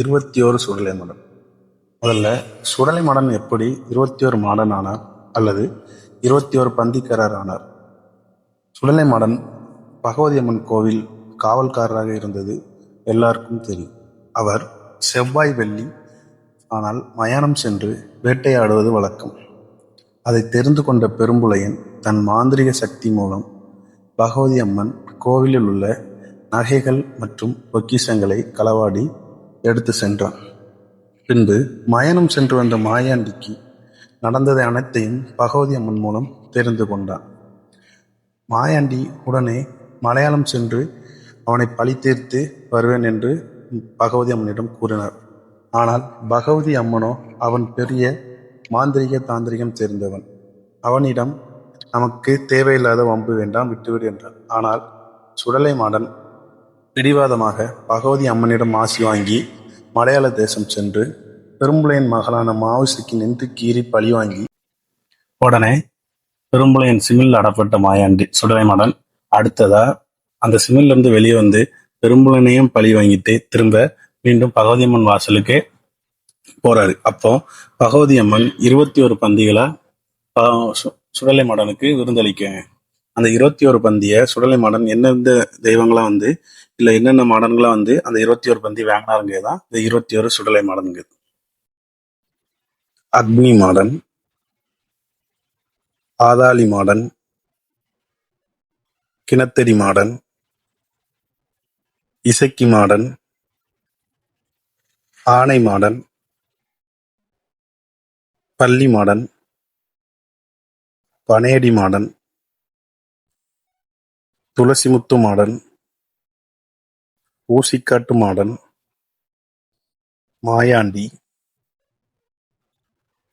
21 சுடலை modern. முதல்ல சுடலை modern எப்படி 21 modern ஆனார் அல்லது 21 பந்திக்காரர் ஆனார்? சுடலை மாடன் பகவதி அம்மன் கோவில் காவல்காரராக இருந்தது எல்லாருக்கும் தெரியும். அவர் செவ்வாய் வெள்ளி ஆனால் மயானம் சென்று வேட்டையாடுவது வழக்கம். அதை தெரிந்து கொண்ட பெரும்புலையன் தன் மாந்திரிக சக்தி மூலம் பகவதி அம்மன் கோவிலில் உள்ள நகைகள் மற்றும் பொக்கிஷங்களை களவாடி எடுத்து சென்றான். பின்பு மயானம் சென்று வந்த மாயாண்டிக்கு நடந்ததை அனைத்தையும் பகவதி அம்மன் மூலம் தெரிந்து கொண்டான். மாயாண்டி உடனே மலையாளம் சென்று அவனை பழி தீர்த்து வருவேன் என்று பகவதி அம்மனிடம் கூறினார். ஆனால் பகவதி அம்மனோ அவன் பெரிய மாந்திரிக தாந்திரிகம் தெரிந்தவன். அவனிடம் நமக்கு தேவையில்லாத வம்பு வேண்டாம், விட்டுவிடு என்றான். ஆனால் சுடலை மாடன் பிடிவாதமாக பகவதி அம்மனிடம் ஆசி வாங்கி மலையாள தேசம் சென்று பெரும்புலையன் மகளான மாவுசிக்கு நின்று கீறி பழி வாங்கி உடனே பெரும்புலையன் சிமில் அடப்பட்ட மாயாண்டி சுடலை மாடன் அடுத்ததா அந்த சிமில்ல இருந்து வெளியே வந்து பெரும்புலனையும் பழி வாங்கிட்டு திரும்ப மீண்டும் பகவதி அம்மன் வாசலுக்கு போறாரு. அப்போ பகவதி அம்மன் 21 பந்திகளை சுடலை மாடனுக்கு விருந்தளிக்க. அந்த 21 பந்திய சுடலை மாடன் எந்தெந்த தெய்வங்களா வந்து இல்ல என்னென்ன மாடன்களா வந்து அந்த 21 பந்தி வாங்கினாருங்க தான் இந்த 21 சுடலை மாடனுங்க. அக்னி மாடன், ஆதாளி மாடன், கிணத்தடி மாடன், இசக்கி மாடன், ஆனை மாடன், பள்ளி மாடன், பனையடி மாடன், துளசிமுத்து மாடன், ஊசிக்காட்டு மாடன், மாயாண்டி,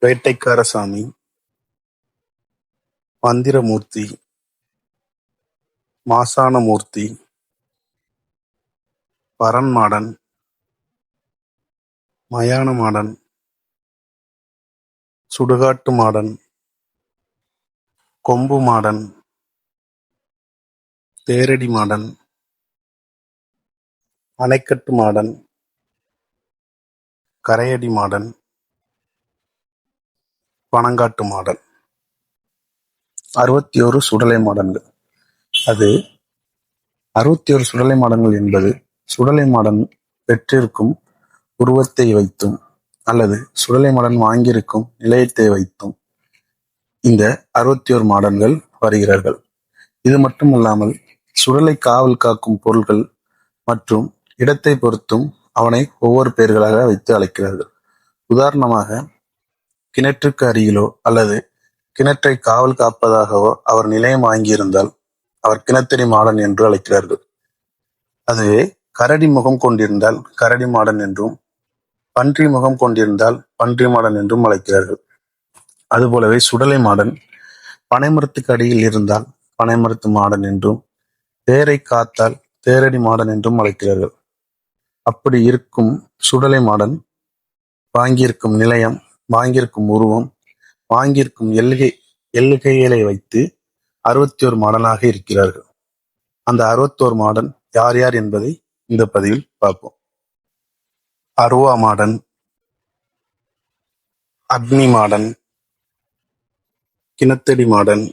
வேட்டைக்காரசாமி, மந்திரமூர்த்தி, மாசானமூர்த்தி, பரன்மாடன், மயான மாடன், சுடுகாட்டு மாடன், கொம்பு மாடன், தேரடி மாடன், அணைக்கட்டு மாடன், கரையடி மாடன், பனங்காட்டு மாடன். 61 சுடலை மாடன்கள். அது 61 சுடலை மாடன்கள் என்பது சுடலை மாடன் பெற்றிருக்கும் உருவத்தை வைத்தும் அல்லது சுடலை மாடன் வாங்கியிருக்கும் நிலையத்தை வைத்தும் இந்த 61 மாடன்கள் வருகிறார்கள். இது மட்டும் இல்லாமல் சுடலை காவல் காக்கும் பொருள்கள் மற்றும் இடத்தை பொறுத்தும் அவனை ஒவ்வொரு பெயர்களாக வைத்து அழைக்கிறார்கள். உதாரணமாக கிணற்றுக்கு அருகிலோ அல்லது கிணற்றை காவல் காப்பதாகவோ அவர் நிலையம் வாங்கியிருந்தால் அவர் கிணத்தடி மாடன் என்று அழைக்கிறார்கள். அதுவே கரடி முகம் கொண்டிருந்தால் கரடி மாடன் என்றும் பன்றி முகம் கொண்டிருந்தால் பன்றி மாடன் என்றும் அழைக்கிறார்கள். அதுபோலவே சுடலை மாடன் பனைமரத்துக்கு அடியில் இருந்தால் பனைமரத்து மாடன் என்றும் தேரை காத்தால் தேரடி மாடன் என்றும் அழைக்கிறார்கள். அப்படி இருக்கும் சுடலை மாடன் வாங்கியிருக்கும் நிலையம், வாங்கியிருக்கும் உருவம், வாங்கியிருக்கும் எல்கைகளை வைத்து 61 மாடனாக இருக்கிறார்கள். அந்த 61 மாடன் யார் யார் என்பதை இந்த பதிவில் பார்ப்போம். அருவா மாடன், அக்னி மாடன், கிணத்தடி மாடன்,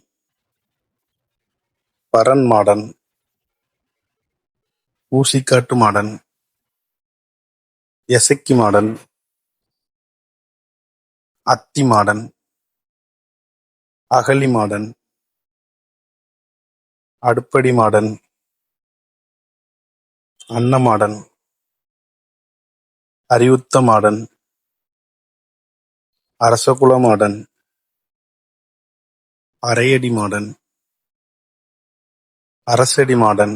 பரன் மாடன், ஊசிக்காட்டு மாடன், எசக்கி மாடன், அத்தி மாடன், அகழி மாடன், அடுப்படி மாடன், அன்னமாடன், அறிவுத்த மாடன், அரசகுல மாடன், அரையடி மாடன், அரசடி மாடன்,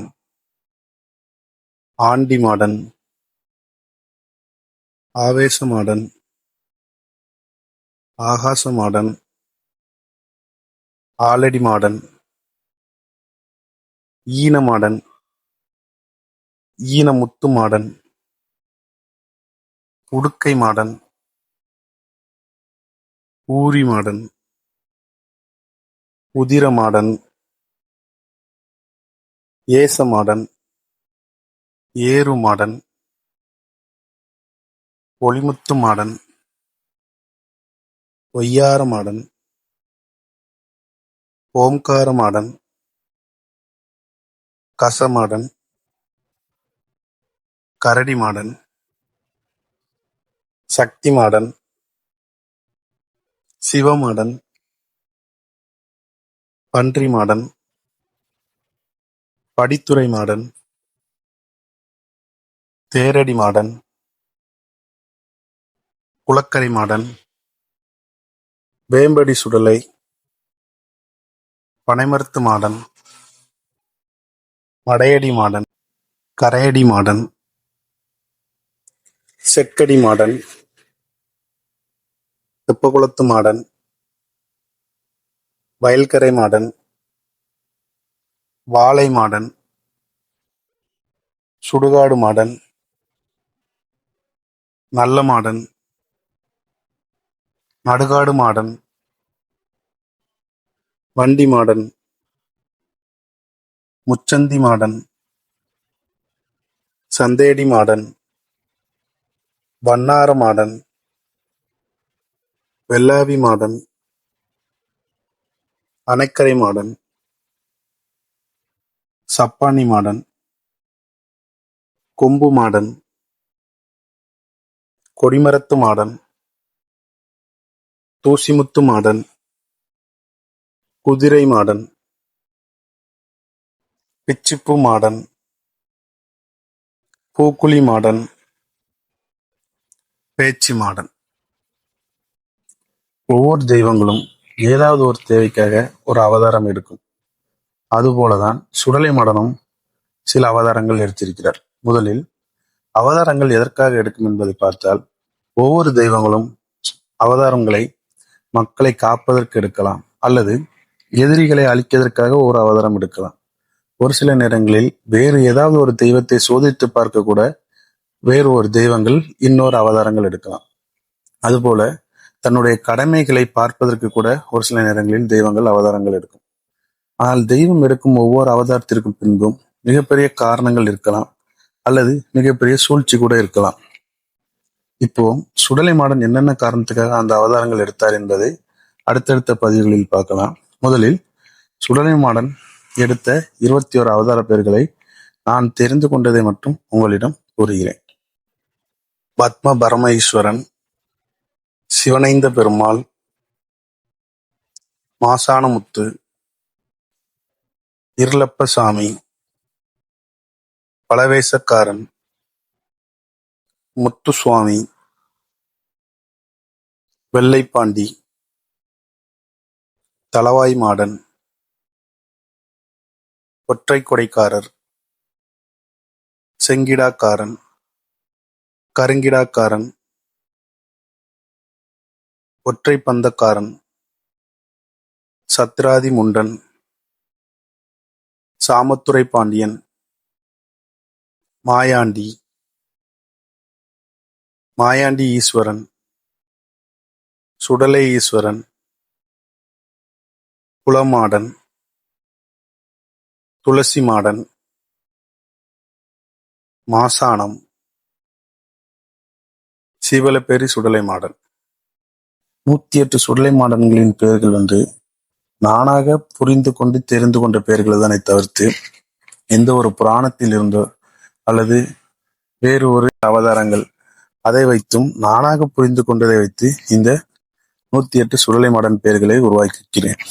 ஆண்டி மாடன், ஆவேச மாடன், ஆகாச மாடன், ஆலடி மாடன், ஈன மாடன், ஈனமுத்து மாடன், உடுக்கை மாடன், ஊரி மாடன், உதிர மாடன், ஏச மாடன், ஏறு மாடன், ஒளிமுத்து மாடன், ஒய்யார மாடன், ஓம்கார மாடன், கசமாடன், கரடி மாடன், சக்தி மாடன், சிவமாடன், பன்றி மாடன், படித்துறை மாடன், தேரடி மாடன், குளக்கரை மாடன், வேம்படி சுடலை, பனைமரத்து மாடன், மடையடி மாடன், கரையடி மாடன், செக்கடி மாடன், தெப்பக்குளத்து மாடன், வயல்கரை மாடன், வாளை மாடன், சுடுகாடு மாடன், நல்ல மாடன், நடுகாடு மாடன், வண்டி மாடன், முச்சந்தி மாடன், சந்தேடி மாடன், வண்ணார மாடன், வெள்ளாவி மாடன், அணைக்கரை மாடன், சப்பாணி மாடன், கொம்பு மாடன், கொடிமரத்து மாடன், தூசிமுத்து மாடன், குதிரை மாடன், பிச்சிப்பூ மாடன், பூக்குழி மாடன், பேச்சி மாடன். ஒவ்வொரு தெய்வங்களும் ஏதாவது ஒரு தேவைக்காக ஒரு அவதாரம் எடுக்கும். அதுபோலதான் சுடலை மாடனும் சில அவதாரங்கள் எடுத்திருக்கிறார். முதலில் அவதாரங்கள் எதற்காக எடுக்கும் என்பதை பார்த்தால், ஒவ்வொரு தெய்வங்களும் அவதாரங்களை மக்களை காப்பதற்கு எடுக்கலாம், அல்லது எதிரிகளை அழிப்பதற்காக ஒரு அவதாரம் எடுக்கலாம். ஒரு சில நேரங்களில் வேறு ஏதாவது ஒரு தெய்வத்தை சோதித்து பார்க்க கூட வேறு ஒரு தெய்வங்கள் இன்னொரு அவதாரங்கள் எடுக்கலாம். அதுபோல தன்னுடைய கடமைகளை பார்ப்பதற்கு கூட ஒரு சில நேரங்களில் தெய்வங்கள் அவதாரங்கள் எடுக்கும். ஆனால் தெய்வம் எடுக்கும் ஒவ்வொரு அவதாரத்திற்கும் பின்பும் மிகப்பெரிய காரணங்கள் இருக்கலாம், அல்லது மிகப்பெரிய சூழ்ச்சி கூட இருக்கலாம். இப்போ சுடலை மாடன் என்னென்ன காரணத்துக்காக அந்த அவதாரங்கள் எடுத்தார் என்பதை அடுத்தடுத்த பதிவுகளில் பார்க்கலாம். முதலில் சுடலை மாடன் எடுத்த 21 அவதார பெயர்களை நான் தெரிந்து கொண்டதை மட்டும் உங்களிடம் கூறுகிறேன். பத்ம பரமேஸ்வரன், சிவனைந்த பெருமாள், மாசானமுத்து, இருளப்பசாமி, பலவேசக்காரன், முத்துசுவாமி, வெள்ளைப்பாண்டி, தளவாய் மாடன், ஒற்றை கொடைக்காரர், செங்கிடாக்காரன், கருங்கிடாக்காரன், ஒற்றை பந்தக்காரன், சத்ராதி முண்டன், சாமத்துரை பாண்டியன், மாயாண்டி, மாயாண்டி ஈஸ்வரன், சுடலை ஈஸ்வரன், குலமாடன், துளசி மாடன், மாசானம், சீவலப்பேரி சுடலை மாடன். 108 சுடலை மாடன்களின் பெயர்கள் நானாக புரிந்து கொண்டு தெரிந்து கொண்ட பெயர்கள் தானே தவிர்த்து எந்த ஒரு புராணத்தில் இருந்தோ அல்லது வேறு ஒரு அவதாரங்கள் அதை வைத்தும் நானாக புரிந்து கொண்டதை வைத்து இந்த 108 சுடலை மாடன் பெயர்களை உருவாக்கியிருக்கிறேன்.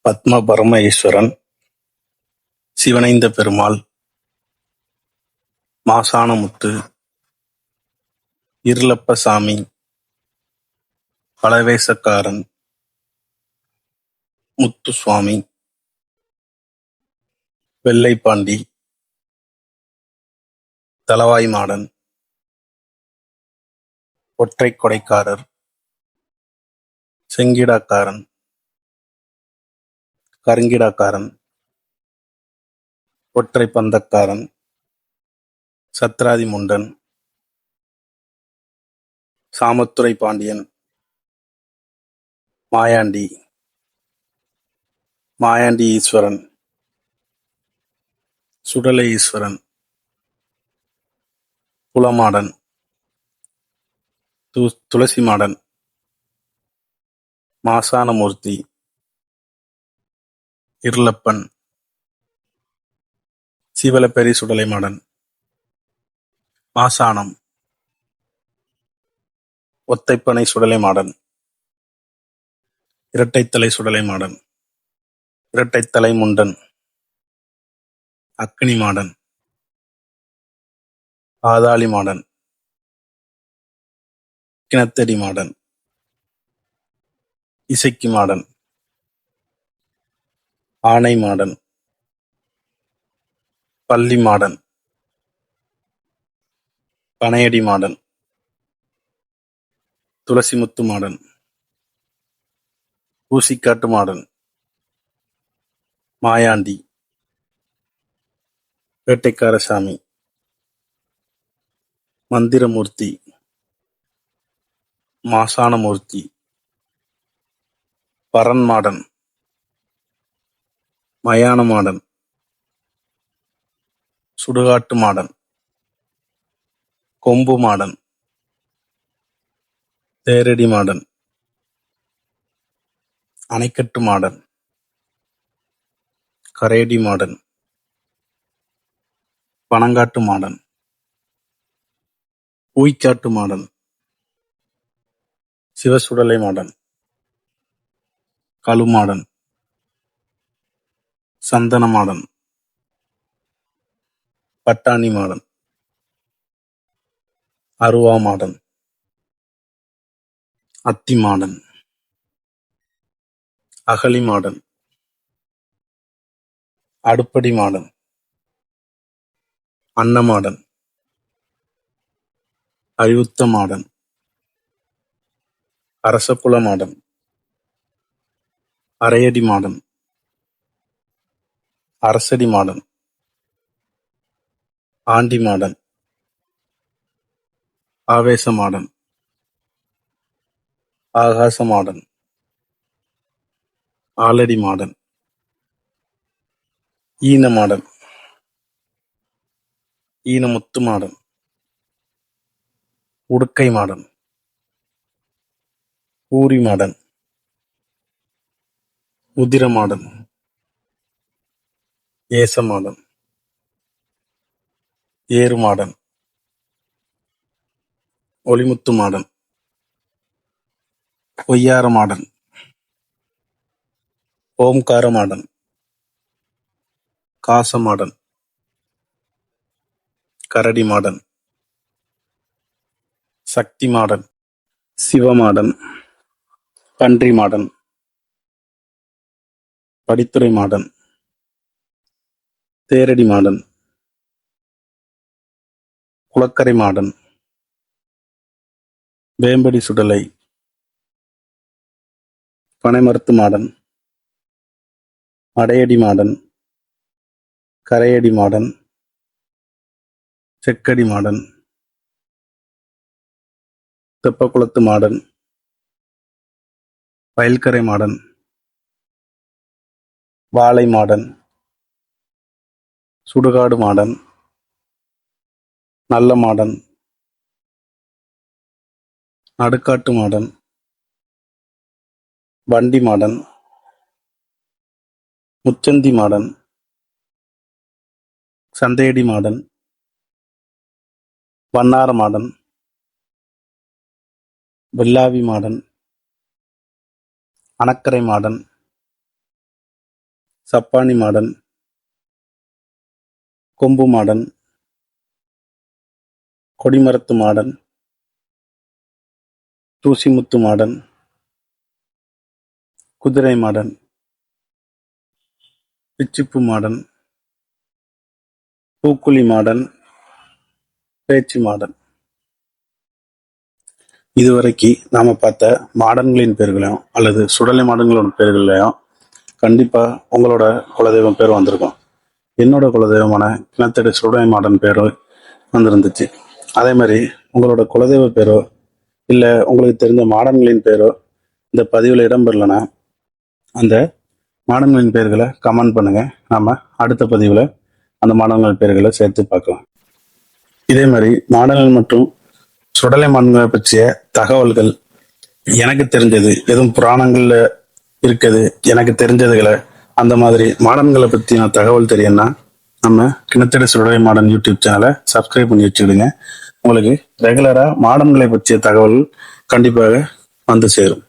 பத்ம பரமேஸ்வரன், சிவனைந்த பெருமாள், மாசானமுத்து, இருளப்பசாமி, பலவேசக்காரன், முத்துசுவாமி, வெள்ளைப்பாண்டி, தளவாய் மாடன், ஒற்றை கொடைக்காரர், செங்கிடாக்காரன், கருங்கிடாக்காரன், ஒற்றை பந்தக்காரன், சத்ராதி முண்டன், சாமத்துரை பாண்டியன், மாயாண்டி, மாயாண்டி ஈஸ்வரன், சுடலை ஈஸ்வரன், புலமாடன், துளசி மாடன், மாசானமூர்த்தி, இருளப்பன், சீவலப்பேரி சுடலை மாடன், மாசானம், ஒத்தைப்பனை சுடலை மாடன், இரட்டைத்தலை சுடலை மாடன், இரட்டைத்தலை முண்டன், அக்கினி மாடன், ஆதாளி மாடன், கிணத்தடி மாடன், இசைக்கு மாடன், ஆனை மாடன், பள்ளி மாடன், பனையடி மாடன், துளசிமுத்து மாடன், ஊசிக்காட்டு மாடன், மாயாண்டி, வேட்டைக்காரசாமி, மந்திரமூர்த்தி, மாசானமூர்த்தி, பரன்மாடன், மயான மாடன், சுடுகாட்டு மாடன், கொம்பு மாடன், தேரடி மாடன், அணைக்கட்டு மாடன், கரையடி மாடன், பனங்காட்டு மாடன், ஊய்க்காட்டு மாடன், சிவசுடலை மாடன், கழுமாடன், சந்தன மாடன், பட்டாணி மாடன், அருவா மாடன், அத்தி மாடன், அகழி மாடன், அடுப்படி மாடன், அன்னமாடன், அழிவுத்த மாடன், அரசகுல மாடன், அரையடி மாடன், அரசடி மாடன், ஆண்டி மாடன், ஆவேச மாடன், ஆகாச மாடன், ஆலடி மாடன், ஈன மாடன், ஈனமுத்து மாடன், உடுக்கை மாடன், ஊரி மாடன், உதிர மாடன், ஏச மாடன், ஏறு மாடன், ஒளிமுத்து மாடன், ஒய்யார மாடன், ஓம்கார மாடன், காச மாடன், கரடி மாடன், சக்தி மாடன், சிவமாடன், பன்றி மாடன், படித்துறை மாடன், தேரடி மாடன், குளக்கரை மாடன், வேம்படி சுடலை, பனைமரத்து மாடன், அடையடி மாடன், கரையடி மாடன், செக்கடி மாடன், தெப்பக்குளத்து மாடன், வயல்கரை மாடன், வாழை மாடன், சுடுகாடு மாடன், நல்ல மாடன், நடுக்காட்டு மாடன், வண்டி மாடன், முச்சந்தி மாடன், சந்தையடி மாடன், வண்ணார மாடன், வெள்ளாவி மாடன், அணக்கரை மாடன், சப்பானி மாடன், கொம்பு மாடன், கொடிமரத்து மாடன், தூசிமுத்து மாடன், குதிரை மாடன், பிச்சிப்பு மாடன், பூக்குழி மாடன், பேச்சு மாடன். இதுவரைக்கு நாம பார்த்த மாடன்களின் பேர்களையும் அல்லது சுடலை மாடங்களோட பேர்களையும் கண்டிப்பா உங்களோட குலதெய்வம் பேர் வந்திருக்கும். என்னோட குலதெய்வமான கிணத்தடி சுடலை மாடன் பேரோ வந்திருந்துச்சு. அதே மாதிரி உங்களோட குலதெய்வ பேரோ இல்ல உங்களுக்கு தெரிஞ்ச மாடன்களின் பேரோ இந்த பதிவில் இடம்பெறலைன்னா அந்த மாடன்களின் பெயர்களை கமெண்ட் பண்ணுங்க. நாம அடுத்த பதிவில் அந்த மாடன்கள் பெயர்களை சேர்த்து பார்க்கலாம். இதே மாதிரி மாடன்கள் மற்றும் சுடலை மாடன்களை பற்றிய தகவல்கள் எனக்கு தெரிஞ்சது, எதுவும் புராணங்கள்ல இருக்குது எனக்கு தெரிஞ்சதுகளை, அந்த மாதிரி மாடன்களை பற்றின தகவல் தெரியும்னா நம்ம கிணத்தடி சுடலை மாடன் யூடியூப் சேனலை சப்ஸ்கிரைப் பண்ணி வச்சுக்கிடுங்க. உங்களுக்கு ரெகுலரா மாடன்களை பற்றிய தகவல் கண்டிப்பாக வந்து சேரும்.